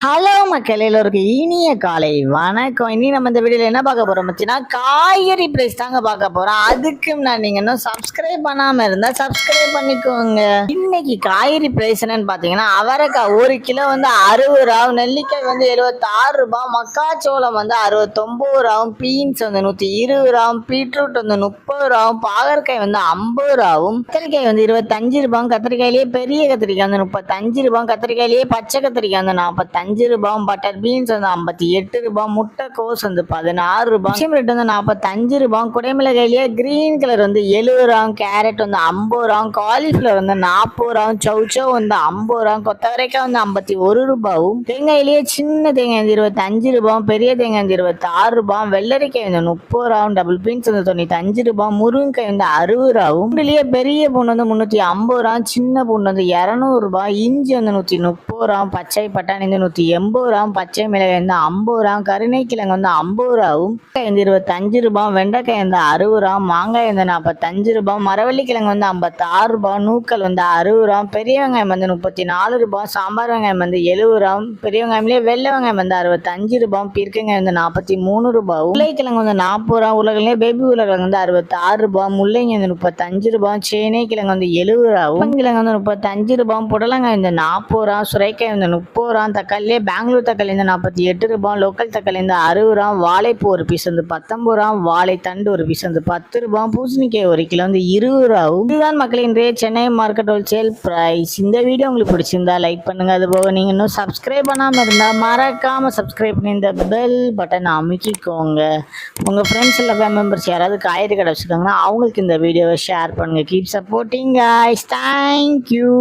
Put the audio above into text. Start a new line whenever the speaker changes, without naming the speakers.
Hello மக்கள் எல்லோருக்கும் இனிய காலை வணக்கம். இனி நம்ம இந்த வீடியோல என்ன பார்க்க போறோம் அப்படின்னா காய்கறி பிரைஸ் தாங்க பார்க்க போறோம். அதுக்கு நான் நீங்க இன்னும் சப்ஸ்கிரைப் பண்ணாம இருந்தா சப்ஸ்கிரைப் பண்ணிக்கோங்க. இன்னைக்கு காய்கறி பிரைஸ் என்னன்னு பாத்தீங்கன்னா அவரைக்காய் 1 கிலோ வந்து 60 ரூபா, நெல்லிக்காய் வந்து 76 ரூபாய், மக்காச்சோளம் வந்து 69 ரூபாய், பீன்ஸ் வந்து 120 ரூபாய், பீட்ரூட் வந்து 30 ரூபாய், பாகற்காய் வந்து 50 ரூபாயும், கத்திரிக்காய் வந்து 25 ரூபாய், கத்திரிக்காயிலேயே பெரிய கத்திரிக்காய் வந்து 35 ரூபாய், கத்திரிக்காயிலேயே பச்சை கத்திரிக்காய் வந்து 45 ரூபாய், பட்டர் பீன்ஸ் வந்து 58 ரூபாய், முட்டைக்கோஸ் வந்து 16 ரூபாய், ரேட் வந்து 45 ரூபாய், குடைமிளகாயிலேயே கிரீன் கலர் வந்து 70 ரூபாய், கேரட் வந்து 50 ரூபாய், காலிஃபிளவர் வந்து 40 ரூபாய், சௌச்சௌ வந்து 50 ரூபாய், கொத்தவரைக்காய் வந்து 51 ரூபாயும், தேங்காயிலேயே சின்ன தேங்காய் வந்து 25 ரூபாய், பெரிய தேங்காய் வந்து 26 ரூபாய், வெள்ளரிக்காய் வந்து 30 ரூபாய், டபுள் பீன்ஸ் வந்து 95 ரூபாய், முருங்கைக்காய் வந்து 60 ரூபாயும், இதுலயே பெரிய பூண்டு வந்து 350 ரூபாய், சின்ன பூண்டு வந்து 200 ரூபாய், இஞ்சி வந்து 130 ரூபாய், பச்சை பட்டாணி வந்து 180 ரூபாய், பச்சை மிளகாய் வந்து 50 ரூபாய், கருணைக்கிழங்கு வந்து 50 ரூபாயும், வந்து 25 ரூபாய், வெண்டைக்காய் வந்து 60 ரூபாய், மாங்காய் வந்து 45 ரூபாய், மரவள்ளிக்கிழங்கு வந்து 56 ரூபாய், நூக்கல் வந்து 60 ரூபாய், பெரிய வெங்காயம் வந்து 34 ரூபாய், சாம்பார் வெங்காயம் வந்து 70 ரூபாய், பெரிய வெங்காயம்லேயே வெள்ளை வெங்காயம் வந்து 65 ரூபாய், பீர்க்கங்காய் வந்து 43 ரூபாய், உருளைக்கிழங்கு வந்து 40 ரூபாய், உருளைக்கிழங்கு பேபி உருளைக்கிழங்கு வந்து 66 ரூபாய், முள்ளங்கி வந்து 35 ரூபாய், சேனை கிழங்கு வந்து 70 ரூபாய், கிழங்கு வந்து 35 ரூபாய், புடலங்காய் வந்து 40 ரூபாய், சுரைக்காய் வந்து 30 ரூபாய், தக்காளியே பெங்களூர் தக்காளி வந்து 48 ரூபாய், லோக்கல் தக்காளி வந்து 60 ரூபாய், வாழைப்பூ ஒரு பீஸ் வந்து 19 ரூபாய், வாழைத்தண்டு ஒரு பீஸ் வந்து 10 ரூபாய், பூசணிக்காய் 1 கிலோ வந்து 20 ரூபாய். இதுதான் மக்களின் சென்னை மார்க்கெட் ஹோல்சேல் பிரைஸ். இந்த வீடியோ உங்களுக்கு பிடிச்சிருந்தா லைக் பண்ணுங்க. அது போக நீங்க இன்னும் சப்ஸ்கிரைப் பண்ணாம இருந்தா மறக்காம சப்ஸ்கிரைப் பண்ணி இந்த பெல் பட்டன் அமைக்கிக்கோங்க. உங்க ஃப்ரெண்ட்ஸ் இல்லை மெம்பர்ஸ் யாராவது காய்கறி கடை வச்சுருக்காங்கன்னா அவங்களுக்கு இந்த வீடியோவை ஷேர் பண்ணுங்க. Keep supporting guys. தேங்க்யூ.